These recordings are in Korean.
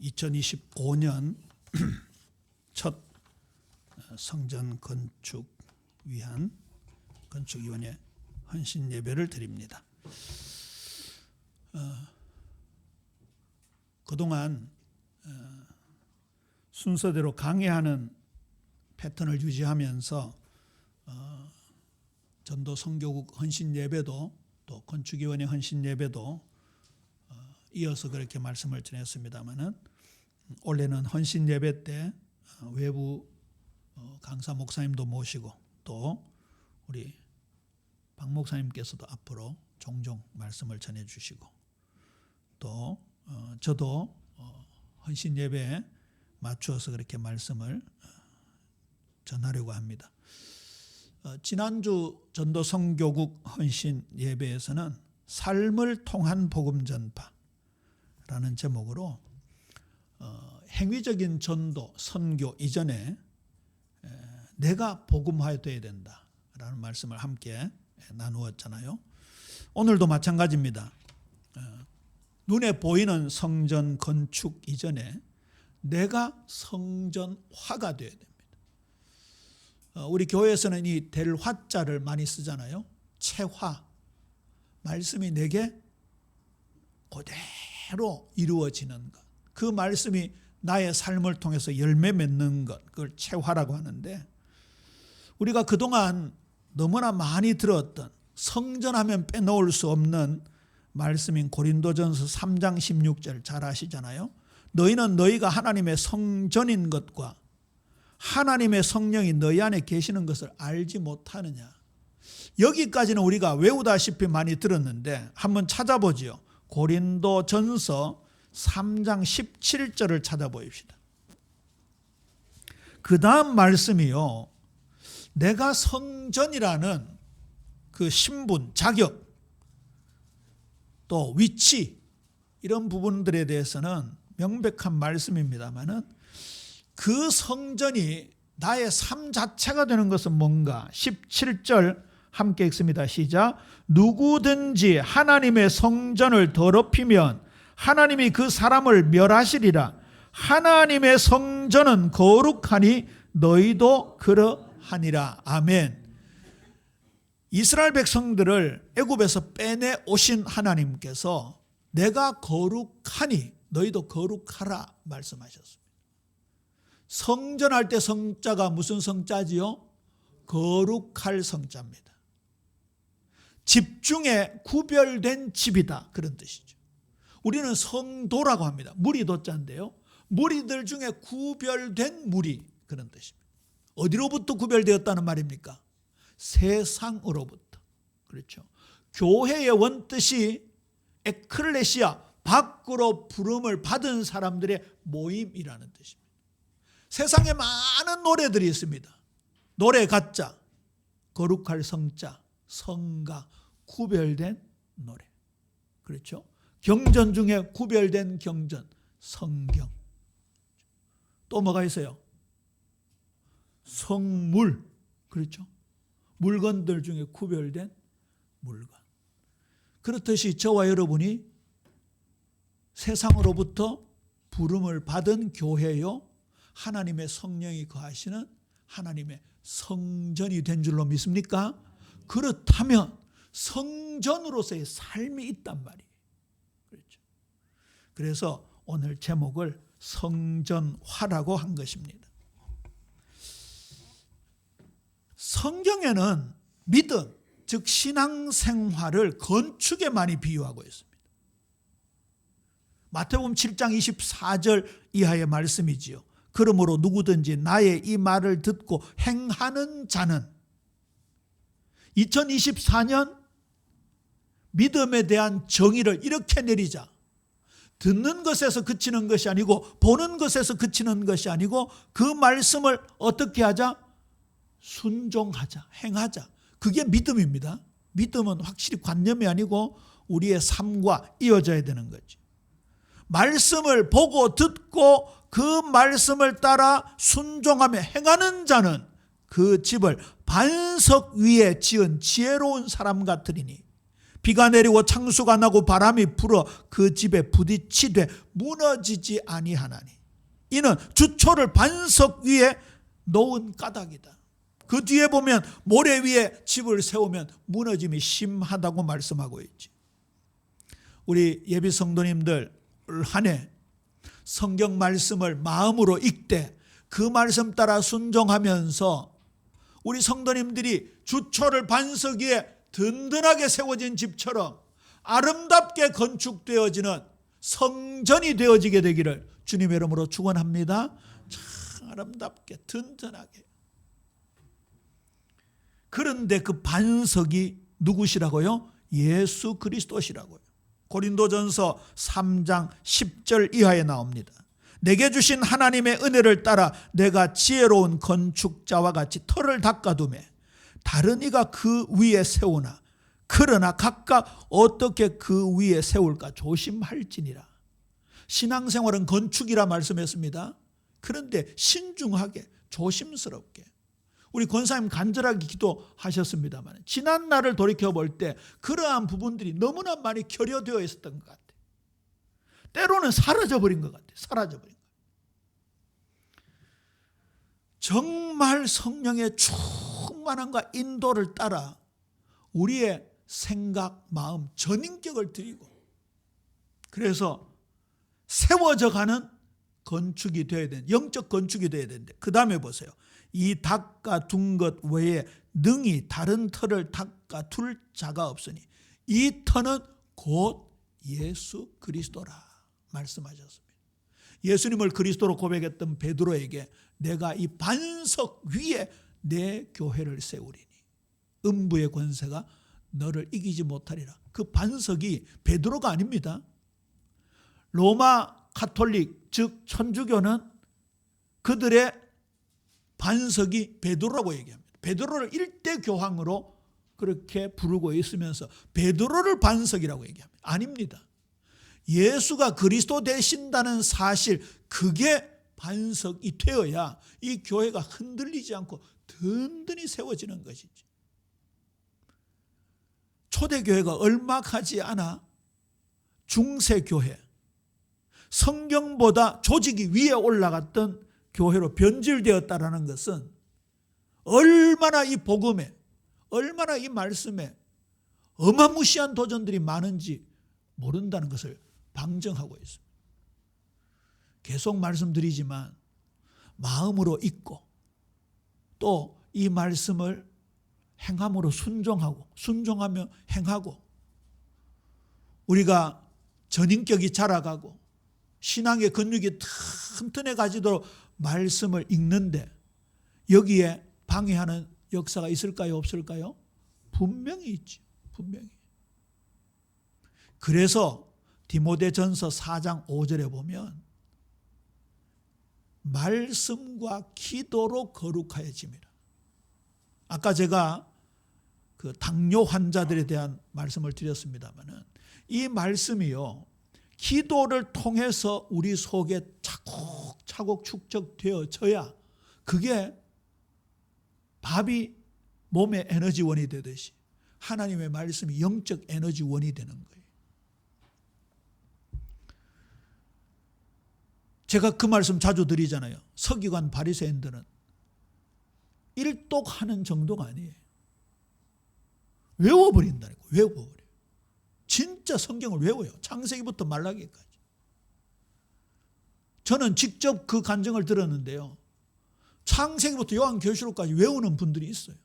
2025년 첫 성전 건축 위한 건축위원회 헌신 예배를 드립니다. 그동안 순서대로 강해하는 패턴을 유지하면서 전도 선교국 헌신 예배도 또 건축위원회 헌신 예배도 이어서 그렇게 말씀을 전했습니다마는 올해는 헌신 예배 때 외부 강사 목사님도 모시고 또 우리 박 목사님께서도 앞으로 종종 말씀을 전해 주시고 또 저도 헌신 예배에 맞추어서 그렇게 말씀을 전하려고 합니다. 지난주 전도 선교국 헌신 예배에서는 삶을 통한 복음 전파라는 제목으로 행위적인 전도 선교 이전에 내가 복음화되어야 된다라는 말씀을 함께 나누었잖아요. 오늘도 마찬가지입니다. 눈에 보이는 성전 건축 이전에 내가 성전화가 되어야 됩니다. 우리 교회에서는 이 될 화자를 많이 쓰잖아요. 체화. 말씀이 내게 그대로 이루어지는 것. 그 말씀이 나의 삶을 통해서 열매 맺는 것. 그걸 체화라고 하는데 우리가 그동안 너무나 많이 들었던 성전하면 빼놓을 수 없는 말씀인 고린도전서 3장 16절 잘 아시잖아요. 너희는 너희가 하나님의 성전인 것과 하나님의 성령이 너희 안에 계시는 것을 알지 못하느냐. 여기까지는 우리가 외우다시피 많이 들었는데 한번 찾아보지요. 고린도전서 3장 17절을 찾아보십시다. 그 다음 말씀이요. 내가 성전이라는 그 신분, 자격, 또 위치 이런 부분들에 대해서는 명백한 말씀입니다만은 그 성전이 나의 삶 자체가 되는 것은 뭔가? 17절 함께 읽습니다. 시작. 누구든지 하나님의 성전을 더럽히면 하나님이 그 사람을 멸하시리라. 하나님의 성전은 거룩하니 너희도 그러하니라. 아멘. 이스라엘 백성들을 애굽에서 빼내 오신 하나님께서 내가 거룩하니 너희도 거룩하라 말씀하셨습니다. 성전할 때 성자가 무슨 성자지요? 거룩할 성자입니다. 집중에 구별된 집이다 그런 뜻이죠. 우리는 성도라고 합니다. 무리도자인데요. 무리들 중에 구별된 무리 그런 뜻입니다. 어디로부터 구별되었다는 말입니까? 세상으로부터. 그렇죠. 교회의 원뜻이 에클레시아 밖으로 부름을 받은 사람들의 모임이라는 뜻입니다. 세상에 많은 노래들이 있습니다. 노래 가짜, 거룩할 성자, 성가, 구별된 노래. 그렇죠? 경전 중에 구별된 경전, 성경. 또 뭐가 있어요? 성물. 그렇죠? 물건들 중에 구별된 물건. 그렇듯이 저와 여러분이 세상으로부터 부름을 받은 교회요. 하나님의 성령이 거하시는 하나님의 성전이 된 줄로 믿습니까? 그렇다면 성전으로서의 삶이 있단 말이에요. 그렇죠. 그래서 오늘 제목을 성전화라고 한 것입니다. 성경에는 믿음, 즉 신앙생활을 건축에 많이 비유하고 있습니다. 마태복음 7장 24절 이하의 말씀이지요. 그러므로 누구든지 나의 이 말을 듣고 행하는 자는 2024년 믿음에 대한 정의를 이렇게 내리자. 듣는 것에서 그치는 것이 아니고 보는 것에서 그치는 것이 아니고 그 말씀을 어떻게 하자? 순종하자, 행하자. 그게 믿음입니다. 믿음은 확실히 관념이 아니고 우리의 삶과 이어져야 되는 거죠. 말씀을 보고 듣고 그 말씀을 따라 순종하며 행하는 자는 그 집을 반석 위에 지은 지혜로운 사람 같으리니 비가 내리고 창수가 나고 바람이 불어 그 집에 부딪히되 무너지지 아니하나니 이는 주초를 반석 위에 놓은 까닭이다. 그 뒤에 보면 모래 위에 집을 세우면 무너짐이 심하다고 말씀하고 있지. 우리 예비 성도님들 한 해 성경 말씀을 마음으로 읽되 그 말씀 따라 순종하면서 우리 성도님들이 주초를 반석 위에 든든하게 세워진 집처럼 아름답게 건축되어지는 성전이 되어지게 되기를 주님의 이름으로 축원합니다. 참 아름답게 든든하게. 그런데 그 반석이 누구시라고요? 예수 그리스도시라고요. 고린도전서 3장 10절 이하에 나옵니다. 내게 주신 하나님의 은혜를 따라 내가 지혜로운 건축자와 같이 터를 닦아두매 다른 이가 그 위에 세우나 그러나 각각 어떻게 그 위에 세울까 조심할지니라. 신앙생활은 건축이라 말씀했습니다. 그런데 신중하게 조심스럽게 우리 권사님 간절하게 기도하셨습니다만 지난 날을 돌이켜볼 때 그러한 부분들이 너무나 많이 결여되어 있었던 것 같아요. 때로는 사라져버린 것 같아요. 사라져버린 것 같아요. 정말 성령의 충만함과 인도를 따라 우리의 생각, 마음, 전인격을 드리고 그래서 세워져 가는 건축이 되어야 되는 영적 건축이 되어야 되는데 그 다음에 보세요. 이 닦아둔 것 외에 능히 다른 터를 닦아둘 자가 없으니 이 터는 곧 예수 그리스도라 말씀하셨습니다. 예수님을 그리스도로 고백했던 베드로에게 내가 이 반석 위에 내 교회를 세우리니 음부의 권세가 너를 이기지 못하리라. 그 반석이 베드로가 아닙니다. 로마 가톨릭 즉 천주교는 그들의 반석이 베드로라고 얘기합니다. 베드로를 일대 교황으로 그렇게 부르고 있으면서 베드로를 반석이라고 얘기합니다. 아닙니다. 예수가 그리스도 되신다는 사실 그게 반석이 되어야 이 교회가 흔들리지 않고 든든히 세워지는 것이지. 초대교회가 얼마 가지 않아 중세교회 성경보다 조직이 위에 올라갔던 교회로 변질되었다라는 것은 얼마나 이 복음에 얼마나 이 말씀에 어마무시한 도전들이 많은지 모른다는 것을 방증하고 있습니다. 계속 말씀드리지만 마음으로 읽고 또 이 말씀을 행함으로 순종하고 순종하며 행하고 우리가 전인격이 자라가고 신앙의 근육이 튼튼해 가지도록 말씀을 읽는데 여기에 방해하는 역사가 있을까요? 없을까요? 분명히 있지. 분명히. 그래서 디모데전서 4장 5절에 보면 말씀과 기도로 거룩하여짐이라. 아까 제가 그 당뇨 환자들에 대한 말씀을 드렸습니다마는 이 말씀이요. 기도를 통해서 우리 속에 차곡차곡 축적되어져야 그게 밥이 몸의 에너지원이 되듯이 하나님의 말씀이 영적 에너지원이 되는 거예요. 제가 그 말씀 자주 드리잖아요. 서기관 바리새인들은 일독하는 정도가 아니에요. 외워버린다니까. 외워버려요. 진짜 성경을 외워요. 창세기부터 말라기까지. 저는 직접 그 간증을 들었는데요. 창세기부터 요한계시록까지 외우는 분들이 있어요.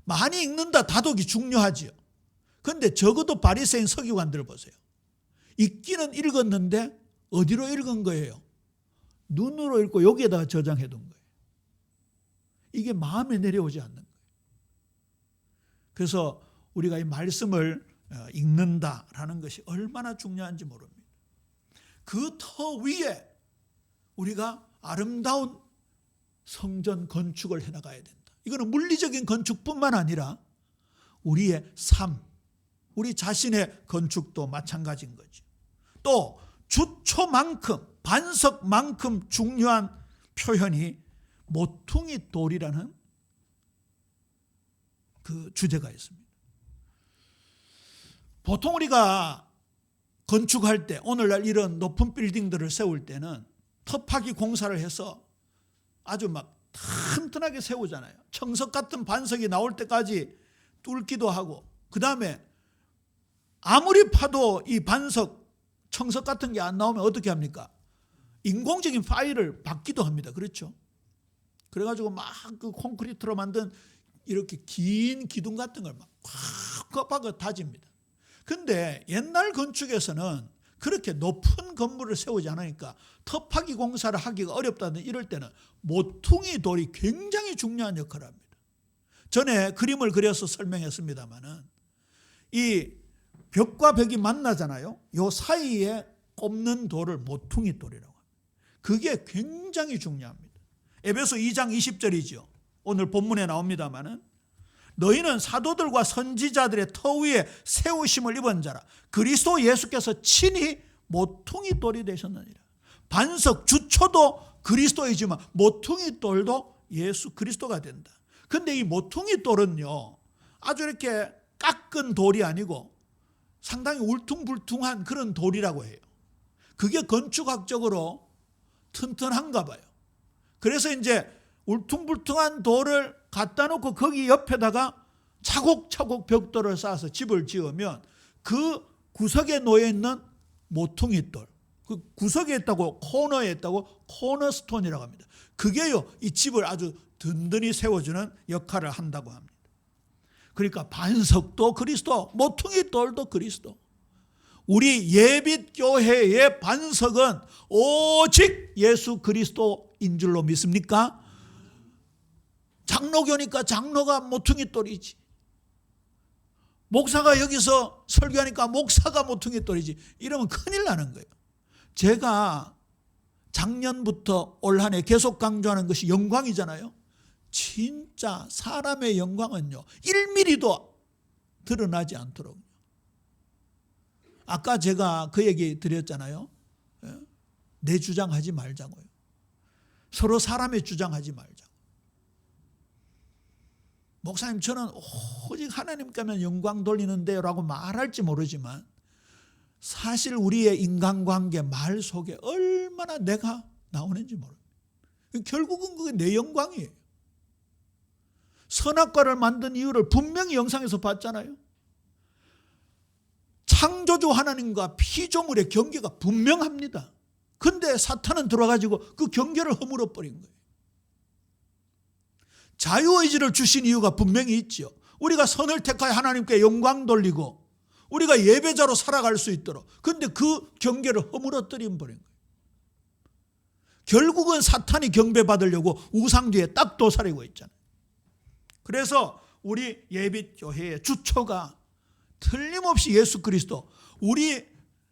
많이 읽는다 다독이 중요하지요. 그런데 적어도 바리새인 서기관들 보세요. 읽기는 읽었는데 어디로 읽은 거예요? 눈으로 읽고 여기에다가 저장해 둔 거예요. 이게 마음에 내려오지 않는 거예요. 그래서 우리가 이 말씀을 읽는다라는 것이 얼마나 중요한지 모릅니다. 그 터 위에 우리가 아름다운 성전 건축을 해나가야 된다. 이거는 물리적인 건축뿐만 아니라 우리의 삶, 우리 자신의 건축도 마찬가지인 거죠. 또 주초만큼, 반석만큼 중요한 표현이 모퉁이 돌이라는 그 주제가 있습니다. 보통 우리가 건축할 때, 오늘날 이런 높은 빌딩들을 세울 때는 터파기 공사를 해서 아주 막 튼튼하게 세우잖아요. 청석 같은 반석이 나올 때까지 뚫기도 하고, 그 다음에 아무리 파도 이 반석, 청석 같은 게 안 나오면 어떻게 합니까? 인공적인 파일을 받기도 합니다. 그렇죠? 그래가지고 막 그 콘크리트로 만든 이렇게 긴 기둥 같은 걸 막 꽉 다집니다. 근데 옛날 건축에서는 그렇게 높은 건물을 세우지 않으니까 터파기 공사를 하기가 어렵다는 이럴 때는 모퉁이 돌이 굉장히 중요한 역할을 합니다. 전에 그림을 그려서 설명했습니다마는 이 벽과 벽이 만나잖아요. 요 사이에 꼽는 돌을 모퉁이 돌이라고 합니다. 그게 굉장히 중요합니다. 에베소 2장 20절이죠. 오늘 본문에 나옵니다마는 너희는 사도들과 선지자들의 터 위에 세우심을 입은 자라. 그리스도 예수께서 친히 모퉁이 돌이 되셨느니라. 반석 주초도 그리스도이지만 모퉁이 돌도 예수 그리스도가 된다. 근데 이 모퉁이 돌은요, 아주 이렇게 깎은 돌이 아니고 상당히 울퉁불퉁한 그런 돌이라고 해요. 그게 건축학적으로 튼튼한가 봐요. 그래서 이제 울퉁불퉁한 돌을 갖다 놓고 거기 옆에다가 차곡차곡 벽돌을 쌓아서 집을 지으면 그 구석에 놓여있는 모퉁이 돌, 그 구석에 있다고, 코너에 있다고 코너스톤이라고 합니다. 그게요, 이 집을 아주 든든히 세워주는 역할을 한다고 합니다. 그러니까 반석도 그리스도, 모퉁이 돌도 그리스도. 우리 예빛교회의 반석은 오직 예수 그리스도인 줄로 믿습니까? 장로교니까 장로가 모퉁이 돌이지. 목사가 여기서 설교하니까 목사가 모퉁이 돌이지. 이러면 큰일 나는 거예요. 제가 작년부터 올 한 해 계속 강조하는 것이 영광이잖아요. 진짜 사람의 영광은요, 1mm도 드러나지 않도록. 아까 제가 그 얘기 드렸잖아요. 내 주장하지 말자고요. 서로 사람의 주장하지 말자고. 목사님, 저는 오직 하나님께만 영광 돌리는데요 라고 말할지 모르지만 사실 우리의 인간관계 말 속에 얼마나 내가 나오는지 모릅니다. 결국은 그게 내 영광이에요. 선악과를 만든 이유를 분명히 영상에서 봤잖아요. 창조주 하나님과 피조물의 경계가 분명합니다. 근데 사탄은 들어가지고 그 경계를 허물어버린 거예요. 자유의지를 주신 이유가 분명히 있죠. 우리가 선을 택하여 하나님께 영광 돌리고 우리가 예배자로 살아갈 수 있도록. 근데 그 경계를 허물어뜨려 버린 거예요. 결국은 사탄이 경배받으려고 우상 뒤에 딱 도사리고 있잖아요. 그래서 우리 예빛교회의 주초가 틀림없이 예수 그리스도, 우리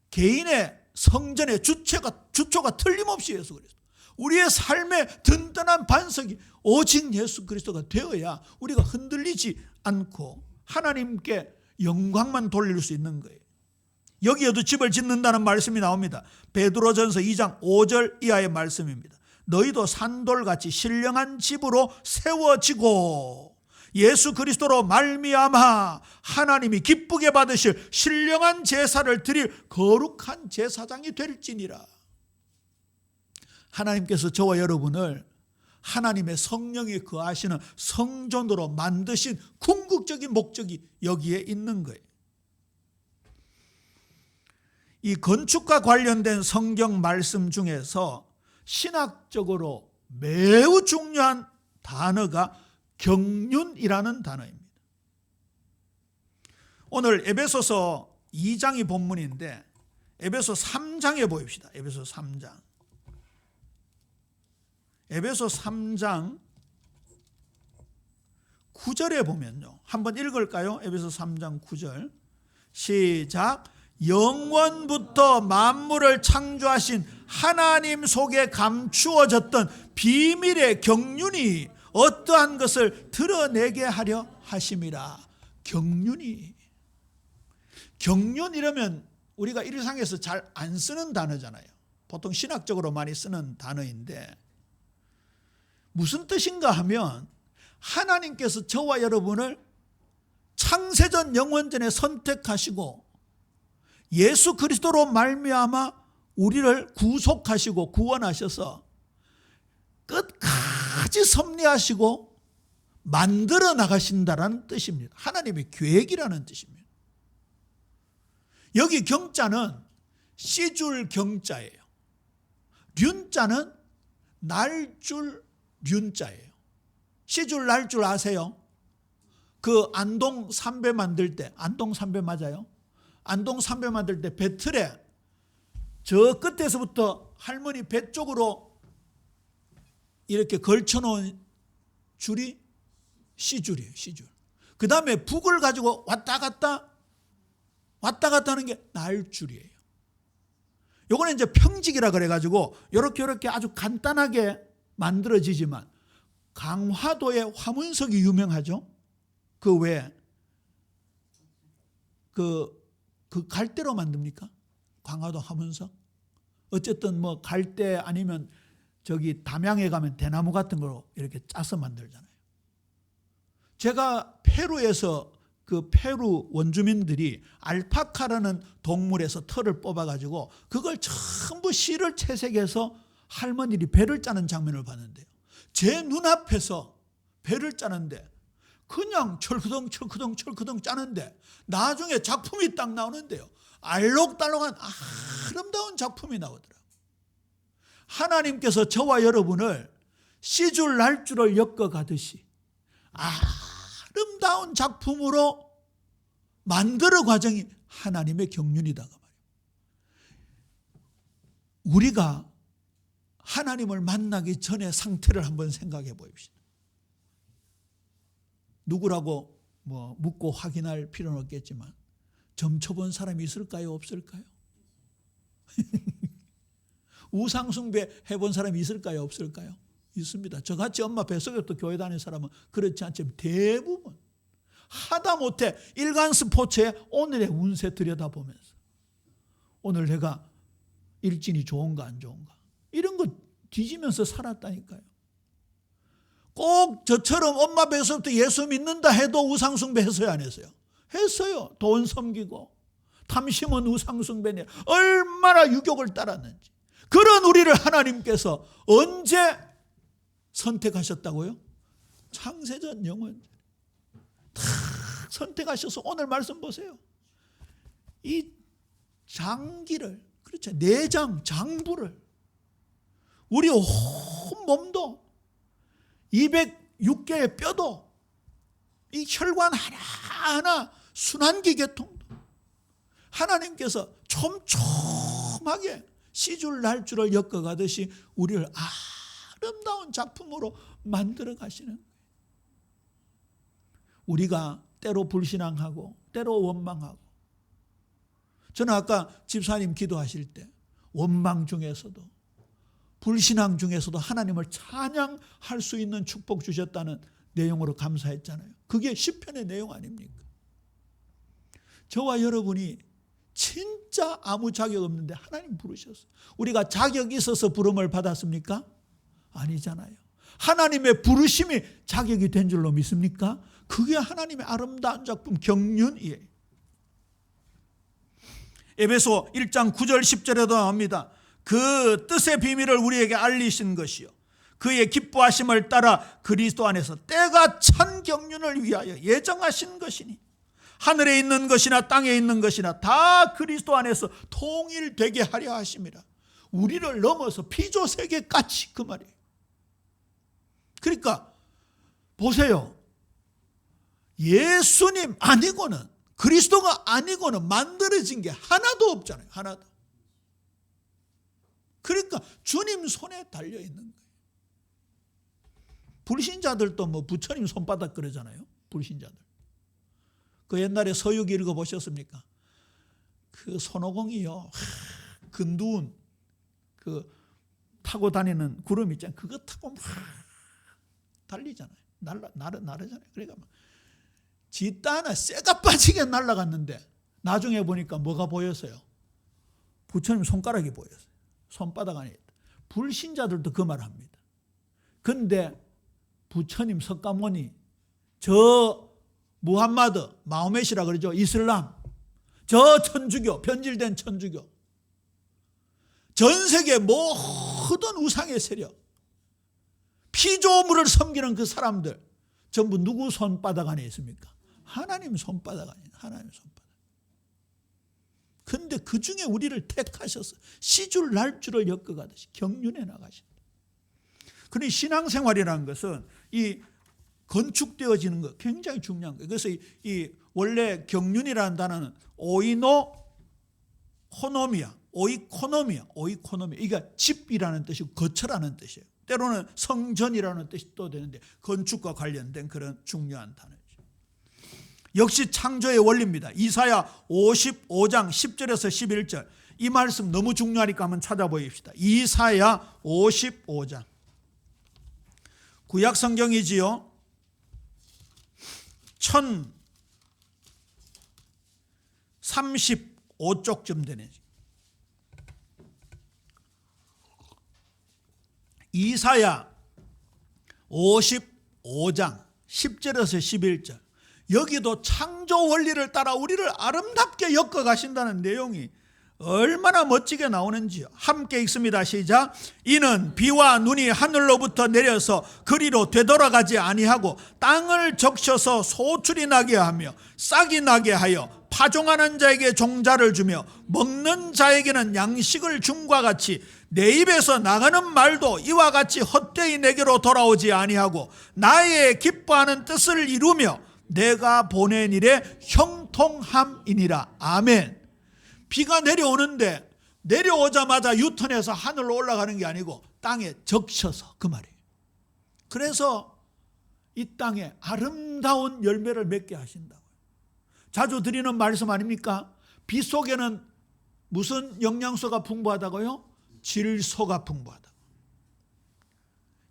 개인의 성전의 주초가 틀림없이 예수 그리스도, 우리의 삶의 든든한 반석이 오직 예수 그리스도가 되어야 우리가 흔들리지 않고 하나님께 영광만 돌릴 수 있는 거예요. 여기에도 집을 짓는다는 말씀이 나옵니다. 베드로전서 2장 5절 이하의 말씀입니다. 너희도 산돌같이 신령한 집으로 세워지고 예수 그리스도로 말미암아 하나님이 기쁘게 받으실 신령한 제사를 드릴 거룩한 제사장이 될지니라. 하나님께서 저와 여러분을 하나님의 성령이 거하시는 성전으로 만드신 궁극적인 목적이 여기에 있는 거예요. 이 건축과 관련된 성경 말씀 중에서 신학적으로 매우 중요한 단어가 경륜이라는 단어입니다. 오늘 에베소서 2장이 본문인데 에베소 3장에 보입시다. 에베소 3장. 에베소 3장 9절에 보면요. 한번 읽을까요? 에베소 3장 9절. 시작. 영원부터 만물을 창조하신 하나님 속에 감추어졌던 비밀의 경륜이 어떠한 것을 드러내게 하려 하심이라. 경륜이. 경륜 이러면 우리가 일상에서 잘 안 쓰는 단어잖아요. 보통 신학적으로 많이 쓰는 단어인데 무슨 뜻인가 하면 하나님께서 저와 여러분을 창세전 영원전에 선택하시고 예수 그리스도로 말미암아 우리를 구속하시고 구원하셔서 끝까지 섭리하시고 만들어 나가신다라는 뜻입니다. 하나님의 계획이라는 뜻입니다. 여기 경자는 씨줄 경자예요. 륜자는 날줄 륜자예요. 씨줄 날줄 아세요? 그 안동 삼배 만들 때, 안동 삼배 맞아요? 안동 삼배 만들 때 배틀에 저 끝에서부터 할머니 배 쪽으로 이렇게 걸쳐놓은 줄이 씨줄이에요. 씨줄. 그 다음에 북을 가지고 왔다 갔다 하는 게 날줄이에요. 요거는 이제 평직이라 그래가지고 요렇게 아주 간단하게 만들어지지만 강화도의 화문석이 유명하죠. 그 왜 그 갈대로 만듭니까? 강화도 화문석. 어쨌든 뭐 갈대 아니면 저기 담양에 가면 대나무 같은 거로 이렇게 짜서 만들잖아요. 제가 페루에서 그 페루 원주민들이 알파카라는 동물에서 털을 뽑아가지고 그걸 전부 실을 채색해서 할머니들이 배를 짜는 장면을 봤는데요. 제 눈앞에서 배를 짜는데 그냥 철크덩 짜는데 나중에 작품이 딱 나오는데요. 알록달록한 아름다운 작품이 나오더라고요. 하나님께서 저와 여러분을 씨줄 날줄을 엮어가듯이 아름다운 작품으로 만들어 과정이 하나님의 경륜이다가 말이에요. 우리가 하나님을 만나기 전에 상태를 한번 생각해 보십시다. 누구라고 뭐 묻고 확인할 필요는 없겠지만 점쳐본 사람이 있을까요? 없을까요? 우상숭배 해본 사람이 있을까요? 없을까요? 있습니다. 저같이 엄마 뱃속에부터 교회 다니는 사람은 그렇지 않지만 대부분 하다못해 일간스포츠에 오늘의 운세 들여다보면서 오늘 내가 일진이 좋은가 안 좋은가 이런 거 뒤지면서 살았다니까요. 꼭 저처럼 엄마 뱃속부터 예수 믿는다 해도 우상숭배 했어요? 안 했어요? 했어요. 돈 섬기고 탐심은 우상숭배네. 얼마나 유격을 따랐는지. 그런 우리를 하나님께서 언제 선택하셨다고요? 창세전 영원 다 선택하셔서 오늘 말씀 보세요. 이 장기를, 그렇죠, 내장 장부를, 우리 온 몸도 206개의 뼈도, 이 혈관 하나하나 순환기 계통도 하나님께서 촘촘하게 씨줄 날줄을 엮어가듯이 우리를 아름다운 작품으로 만들어 가시는 거예요. 우리가 때로 불신앙하고 때로 원망하고, 저는 아까 집사님 기도하실 때 원망 중에서도 불신앙 중에서도 하나님을 찬양할 수 있는 축복 주셨다는 내용으로 감사했잖아요. 그게 시편의 내용 아닙니까? 저와 여러분이 진짜 아무 자격 없는데 하나님 부르셨어요. 우리가 자격이 있어서 부름을 받았습니까? 아니잖아요. 하나님의 부르심이 자격이 된 줄로 믿습니까? 그게 하나님의 아름다운 작품 경륜이에요. 에베소 1장 9절 10절에도 나옵니다. 그 뜻의 비밀을 우리에게 알리신 것이요 그의 기뻐하심을 따라 그리스도 안에서 때가 찬 경륜을 위하여 예정하신 것이니 하늘에 있는 것이나 땅에 있는 것이나 다 그리스도 안에서 통일되게 하려 하심이라. 우리를 넘어서 피조세계까지, 그 말이에요. 그러니까 보세요. 예수님 아니고는, 그리스도가 아니고는 만들어진 게 하나도 없잖아요. 하나도. 그러니까 주님 손에 달려있는 거예요. 불신자들도 뭐 부처님 손바닥 그러잖아요. 불신자들. 그 옛날에 서유기 읽어보셨습니까? 그 손오공이요, 근두운 그 타고 다니는 구름 있잖아요. 그거 타고 막 달리잖아요. 나르잖아요. 그러니까 막 지따나 쇠가 빠지게 날아갔는데 나중에 보니까 뭐가 보였어요? 부처님 손가락이 보였어요. 손바닥 안에 있다. 불신자들도 그 말 합니다. 그런데 부처님 석가모니, 저 무함마드, 마호메시라 그러죠. 이슬람, 저 천주교, 변질된 천주교, 전 세계 모든 우상의 세력, 피조물을 섬기는 그 사람들 전부 누구 손바닥 안에 있습니까? 하나님 손바닥 안에, 하나님 손바닥. 근데 그 중에 우리를 택하셔서 시줄 날줄을 엮어가듯이 경륜해 나가신다. 그러니 신앙생활이라는 것은 이 건축되어지는 것 굉장히 중요한 거예요. 그래서 이 원래 경륜이라는 단어는 오이코노미아, 이게 집이라는 뜻이고 거처라는 뜻이에요. 때로는 성전이라는 뜻이 또 되는데 건축과 관련된 그런 중요한 단어죠. 역시 창조의 원리입니다. 이사야 55장 10절에서 11절. 이 말씀 너무 중요하니까 한번 찾아보십시다. 이사야 55장. 구약 성경이지요. 1035쪽쯤 되네. 이사야 55장 10절에서 11절. 여기도 창조 원리를 따라 우리를 아름답게 엮어 가신다는 내용이 얼마나 멋지게 나오는지요. 함께 읽습니다. 시작. 이는 비와 눈이 하늘로부터 내려서 그리로 되돌아가지 아니하고 땅을 적셔서 소출이 나게 하며 싹이 나게 하여 파종하는 자에게 종자를 주며 먹는 자에게는 양식을 줌과 같이 내 입에서 나가는 말도 이와 같이 헛되이 내게로 돌아오지 아니하고 나의 기뻐하는 뜻을 이루며 내가 보낸 일에 형통함이니라. 아멘. 비가 내려오는데 내려오자마자 유턴해서 하늘로 올라가는 게 아니고 땅에 적셔서, 그 말이에요. 그래서 이 땅에 아름다운 열매를 맺게 하신다고요. 자주 드리는 말씀 아닙니까? 비 속에는 무슨 영양소가 풍부하다고요? 질소가 풍부하다.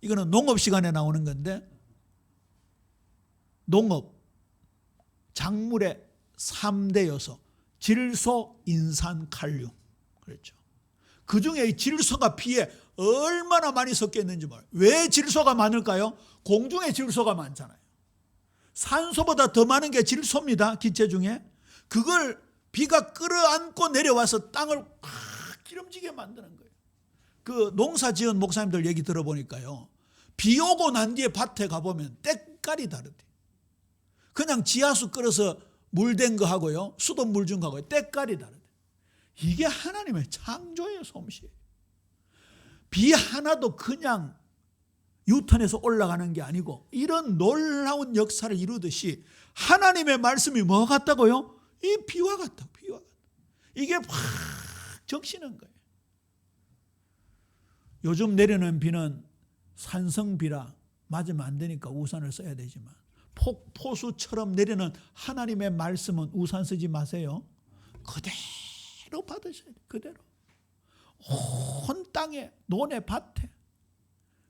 이거는 농업 시간에 나오는 건데, 농업 작물의 3대 요소 질소, 인산, 칼륨. 그렇죠. 그 중에 이 질소가 비에 얼마나 많이 섞여 있는지 몰라요. 왜 질소가 많을까요? 공중에 질소가 많잖아요. 산소보다 더 많은 게 질소입니다. 기체 중에. 그걸 비가 끌어안고 내려와서 땅을 확 기름지게 만드는 거예요. 그 농사 지은 목사님들 얘기 들어보니까요, 비 오고 난 뒤에 밭에 가보면 때깔이 다르대요. 그냥 지하수 끌어서 물된 거 하고요, 수돗물 준 거하고요, 때깔이 다르대요. 이게 하나님의 창조의 솜씨예요. 비 하나도 그냥 유턴해서 올라가는 게 아니고 이런 놀라운 역사를 이루듯이 하나님의 말씀이 뭐 같다고요? 이 비와 같다. 비와 같다. 이게 확 적시는 거예요. 요즘 내리는 비는 산성비라 맞으면 안 되니까 우산을 써야 되지만 폭포수처럼 내리는 하나님의 말씀은 우산 쓰지 마세요. 그대로 받으셔야 돼요. 그대로. 온 땅에, 논에, 밭에,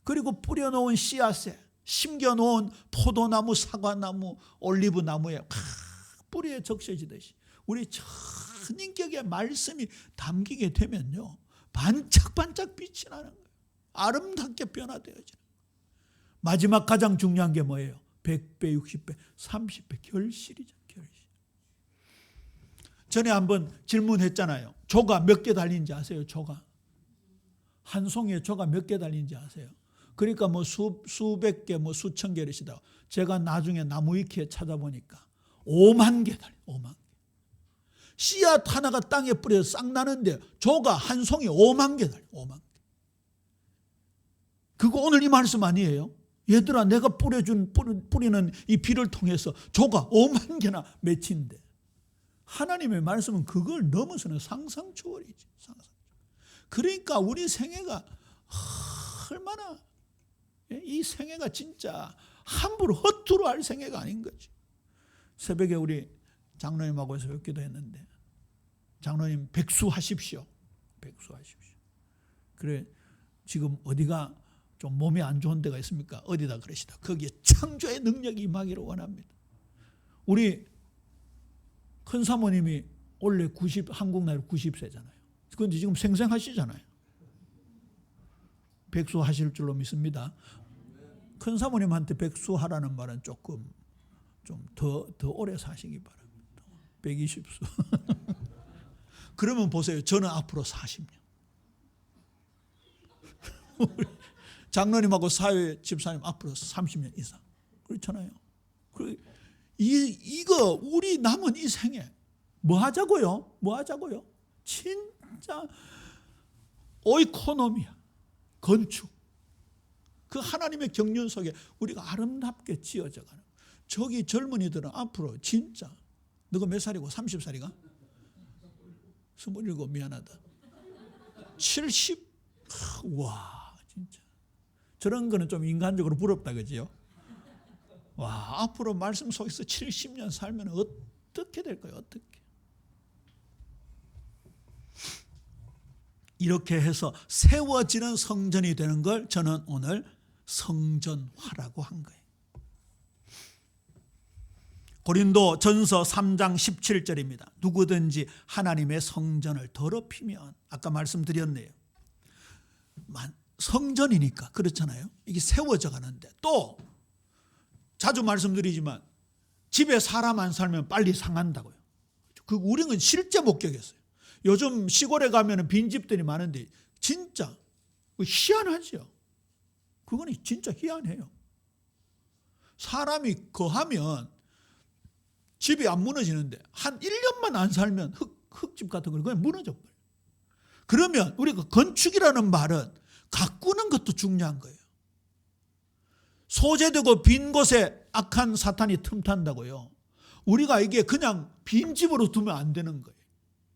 그리고 뿌려놓은 씨앗에, 심겨놓은 포도나무, 사과나무, 올리브나무에 뿌리에 적셔지듯이 우리 천인격의 말씀이 담기게 되면요, 반짝반짝 빛이 나는 거예요. 아름답게 변화되어지는 거예요. 마지막 가장 중요한 게 뭐예요? 100배, 60배, 30배 결실이죠. 결실. 전에 한번 질문했잖아요. 조가 몇 개 달린지 아세요? 조가. 한 송이에 조가 몇 개 달린지 아세요? 그러니까 뭐 수백 개, 뭐 수천 개 이러시다가 제가 나중에 나무위키에 찾아보니까 5만 개 달려요. 5만 개. 씨앗 하나가 땅에 뿌려서 싹 나는데 조가 한 송이 5만 개 달려요. 5만 개. 그거 오늘 이 말씀 아니에요? 얘들아, 내가 뿌리는 이 비를 통해서 조가 5만 개나 맺힌대. 하나님의 말씀은 그걸 넘어서는 상상 초월이지. 상상. 그러니까 우리 생애가 얼마나, 이 생애가 진짜 함부로 허투루 할 생애가 아닌 거지. 새벽에 우리 장로님하고 새벽 기도했는데, 장로님 백수하십시오. 백수하십시오. 그래, 지금 어디가 좀 몸이 안 좋은 데가 있습니까? 어디다 그러시다. 거기에 창조의 능력이 임하기를 원합니다. 우리 큰 사모님이 원래 한국 나이 90세잖아요. 그런데 지금 생생하시잖아요. 백수하실 줄로 믿습니다. 큰 사모님한테 백수하라는 말은 조금 좀 더 오래 사시기 바랍니다. 120수. 그러면 보세요. 저는 앞으로 40년. 장로님하고 사회 집사님 앞으로 30년 이상. 그렇잖아요. 이거 우리 남은 이 생에 뭐 하자고요? 뭐 하자고요? 진짜 오이코노미아, 건축. 그 하나님의 경륜 속에 우리가 아름답게 지어져 가는. 저기 젊은이들은 앞으로 진짜 너가 몇 살이고 30살이가? 27 미안하다. 70? 와 진짜 저런 거는 좀 인간적으로 부럽다 그지요? 와 앞으로 말씀 속에서 70년 살면 어떻게 될 거예요? 어떻게? 이렇게 해서 세워지는 성전이 되는 걸 저는 오늘 성전화라고 한 거예요. 고린도 전서 3장 17절입니다. 누구든지 하나님의 성전을 더럽히면, 아까 말씀드렸네요. 성전이니까 그렇잖아요. 이게 세워져 가는데, 또 자주 말씀드리지만 집에 사람 안 살면 빨리 상한다고요. 우리는 실제 목격했어요. 요즘 시골에 가면 빈집들이 많은데 진짜 희한하죠. 그건 진짜 희한해요. 사람이 거하면 집이 안 무너지는데 한 1년만 안 살면 흙집 같은 거 그냥 무너져 버려요. 그러면 우리가 건축이라는 말은 가꾸는 것도 중요한 거예요. 소재되고 빈 곳에 악한 사탄이 틈탄다고요. 우리가 이게 그냥 빈집으로 두면 안 되는 거예요.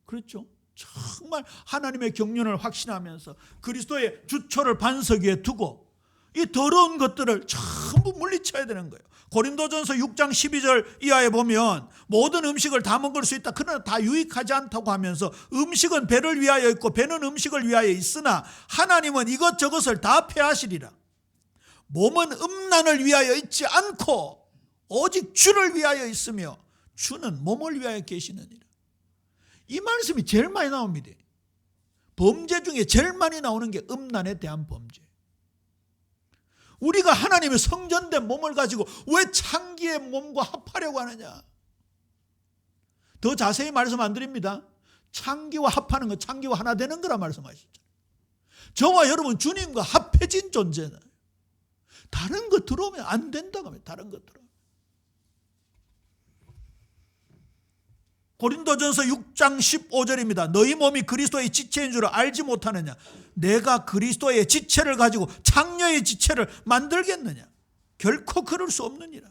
그렇죠? 정말 하나님의 경륜을 확신하면서 그리스도의 주초를 반석 위에 두고 이 더러운 것들을 전부 물리쳐야 되는 거예요. 고린도전서 6장 12절 이하에 보면 모든 음식을 다 먹을 수 있다. 그러나 다 유익하지 않다고 하면서 음식은 배를 위하여 있고 배는 음식을 위하여 있으나 하나님은 이것저것을 다 폐하시리라. 몸은 음란을 위하여 있지 않고 오직 주를 위하여 있으며 주는 몸을 위하여 계시느니라. 이 말씀이 제일 많이 나옵니다. 범죄 중에 제일 많이 나오는 게 음란에 대한 범죄. 우리가 하나님의 성전된 몸을 가지고 왜 창기의 몸과 합하려고 하느냐. 더 자세히 말씀 안 드립니다. 창기와 합하는 건 창기와 하나 되는 거라 말씀하셨죠. 저와 여러분 주님과 합해진 존재는 다른 것 들어오면 안 된다고 합니다. 다른 것 들어오면. 고린도전서 6장 15절입니다. 너희 몸이 그리스도의 지체인 줄 알지 못하느냐. 내가 그리스도의 지체를 가지고 장녀의 지체를 만들겠느냐. 결코 그럴 수 없느니라.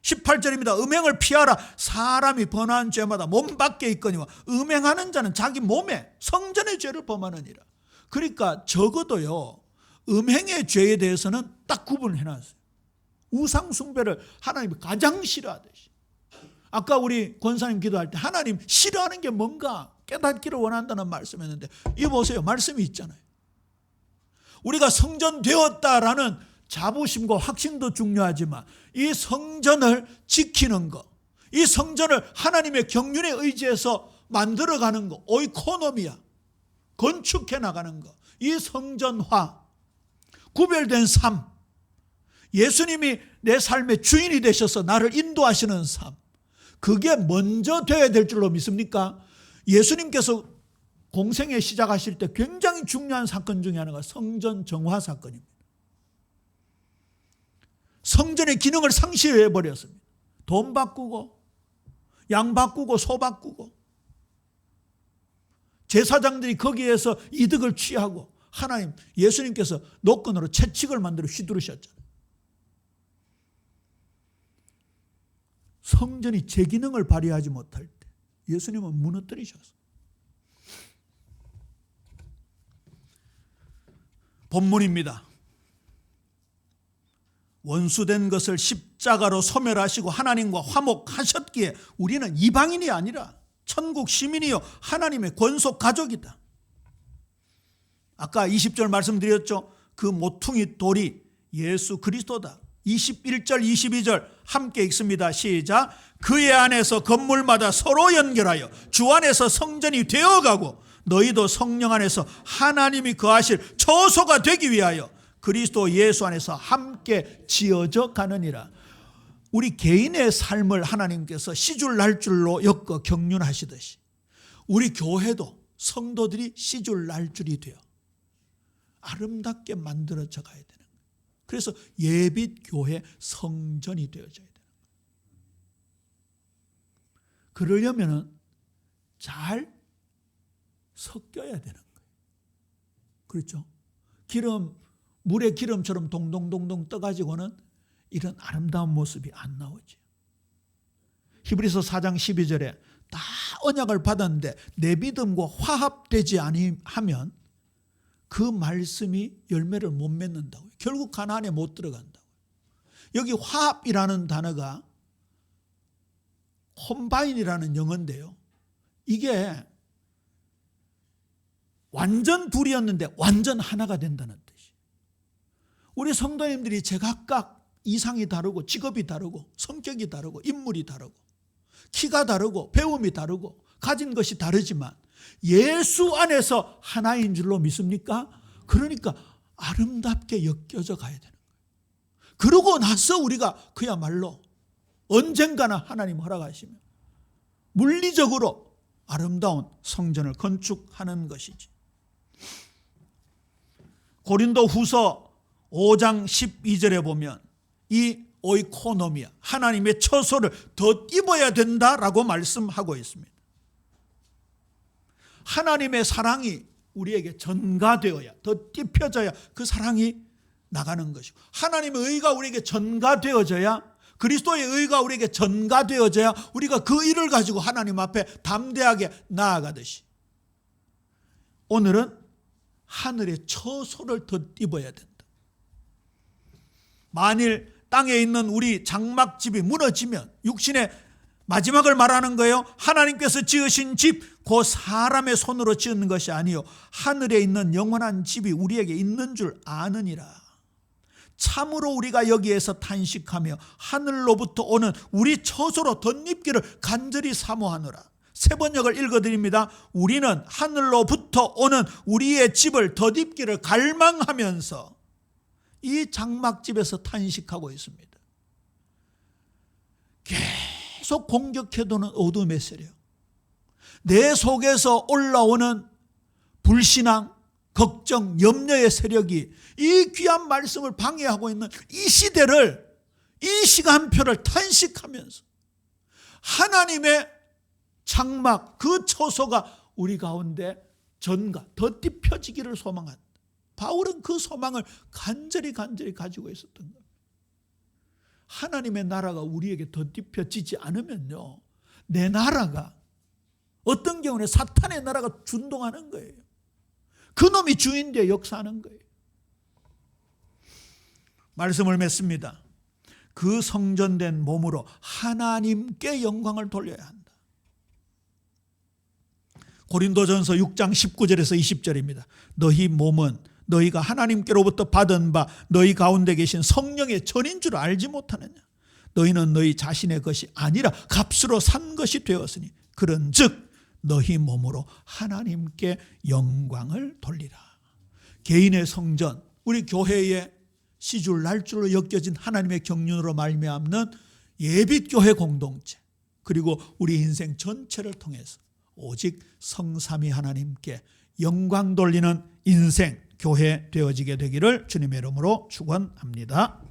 18절입니다. 음행을 피하라. 사람이 번화한 죄마다 몸 밖에 있거니와 음행하는 자는 자기 몸에 성전의 죄를 범하느니라. 그러니까 적어도요, 음행의 죄에 대해서는 딱 구분해놨어요. 우상 숭배를 하나님이 가장 싫어하듯이. 아까 우리 권사님 기도할 때 하나님 싫어하는 게 뭔가 깨닫기를 원한다는 말씀했는데, 이거 보세요. 말씀이 있잖아요. 우리가 성전 되었다라는 자부심과 확신도 중요하지만 이 성전을 지키는 것, 이 성전을 하나님의 경륜에 의지해서 만들어가는 것, 오이코노미아, 건축해 나가는 것, 이 성전화, 구별된 삶, 예수님이 내 삶의 주인이 되셔서 나를 인도하시는 삶, 그게 먼저 되어야 될 줄로 믿습니까? 예수님께서 공생에 시작하실 때 굉장히 중요한 사건 중에 하나가 성전 정화 사건입니다. 성전의 기능을 상실해 버렸습니다. 돈 바꾸고 양 바꾸고 소 바꾸고 제사장들이 거기에서 이득을 취하고 하나님, 예수님께서 노끈으로 채찍을 만들어 휘두르셨잖아요. 성전이 제 기능을 발휘하지 못할 때 예수님은 무너뜨리셨어요. 본문입니다. 원수된 것을 십자가로 소멸하시고 하나님과 화목하셨기에 우리는 이방인이 아니라 천국 시민이요 하나님의 권속 가족이다. 아까 20절 말씀드렸죠. 그 모퉁이 돌이 예수 그리스도다. 21절 22절 함께 읽습니다. 시작. 그의 안에서 건물마다 서로 연결하여 주 안에서 성전이 되어가고 너희도 성령 안에서 하나님이 거하실 처소가 되기 위하여 그리스도 예수 안에서 함께 지어져 가느니라. 우리 개인의 삶을 하나님께서 시줄 날줄로 엮어 경륜하시듯이 우리 교회도 성도들이 시줄 날줄이 되어 아름답게 만들어져 가야 되는 거예요. 그래서 예빛교회 성전이 되어져야 되는 거예요. 그러려면 잘 섞여야 되는 거예요. 그렇죠? 물에 기름처럼 동동동동 떠가지고는 이런 아름다운 모습이 안 나오죠. 히브리서 4장 12절에 다 언약을 받았는데 내 믿음과 화합되지 아니하면 그 말씀이 열매를 못 맺는다고요. 결국 가나안에 못 들어간다고요. 여기 화합이라는 단어가 콤바인이라는 영어인데요. 이게 완전 둘이었는데 완전 하나가 된다는 뜻이에요. 우리 성도님들이 제각각 이상이 다르고 직업이 다르고 성격이 다르고 인물이 다르고 키가 다르고 배움이 다르고 가진 것이 다르지만 예수 안에서 하나인 줄로 믿습니까? 그러니까 아름답게 엮여져 가야 되는 거예요. 그러고 나서 우리가 그야말로 언젠가나 하나님 허락하시면 물리적으로 아름다운 성전을 건축하는 것이지. 고린도 후서 5장 12절에 보면 이 오이코노미아, 하나님의 처소를 더 입어야 된다라고 말씀하고 있습니다. 하나님의 사랑이 우리에게 전가되어야, 더 띠펴져야 그 사랑이 나가는 것이고, 하나님의 의가 우리에게 전가되어져야, 그리스도의 의가 우리에게 전가되어져야 우리가 그 일을 가지고 하나님 앞에 담대하게 나아가듯이 오늘은 하늘의 처소를 더 입어야 된다. 만일 땅에 있는 우리 장막집이 무너지면 육신의 마지막을 말하는 거예요. 하나님께서 지으신 집, 그 사람의 손으로 지은 것이 아니요 하늘에 있는 영원한 집이 우리에게 있는 줄 아느니라. 참으로 우리가 여기에서 탄식하며 하늘로부터 오는 우리 처소로 덧입기를 간절히 사모하노라. 세 번역을 읽어드립니다. 우리는 하늘로부터 오는 우리의 집을 덧입기를 갈망하면서 이 장막집에서 탄식하고 있습니다. 계속 공격해도는 어둠의 세력, 내 속에서 올라오는 불신앙, 걱정, 염려의 세력이 이 귀한 말씀을 방해하고 있는 이 시대를, 이 시간표를 탄식하면서 하나님의 장막, 그 처소가 우리 가운데 전가, 덧입혀지기를 소망한다. 바울은 그 소망을 간절히 가지고 있었던 겁니다. 하나님의 나라가 우리에게 덧입혀지지 않으면요, 내 나라가 어떤 경우는 사탄의 나라가 준동하는 거예요. 그놈이 주인되어 역사하는 거예요. 말씀을 맺습니다. 그 성전된 몸으로 하나님께 영광을 돌려야 한다. 고린도전서 6장 19절에서 20절입니다. 너희 몸은 너희가 하나님께로부터 받은 바 너희 가운데 계신 성령의 전인 줄 알지 못하느냐. 너희는 너희 자신의 것이 아니라 값으로 산 것이 되었으니 그런즉 너희 몸으로 하나님께 영광을 돌리라. 개인의 성전, 우리 교회의 시줄 날줄로 엮여진 하나님의 경륜으로 말미암는 예빛교회 공동체, 그리고 우리 인생 전체를 통해서 오직 성삼위 하나님께 영광 돌리는 인생, 교회 되어지게 되기를 주님의 이름으로 축원합니다.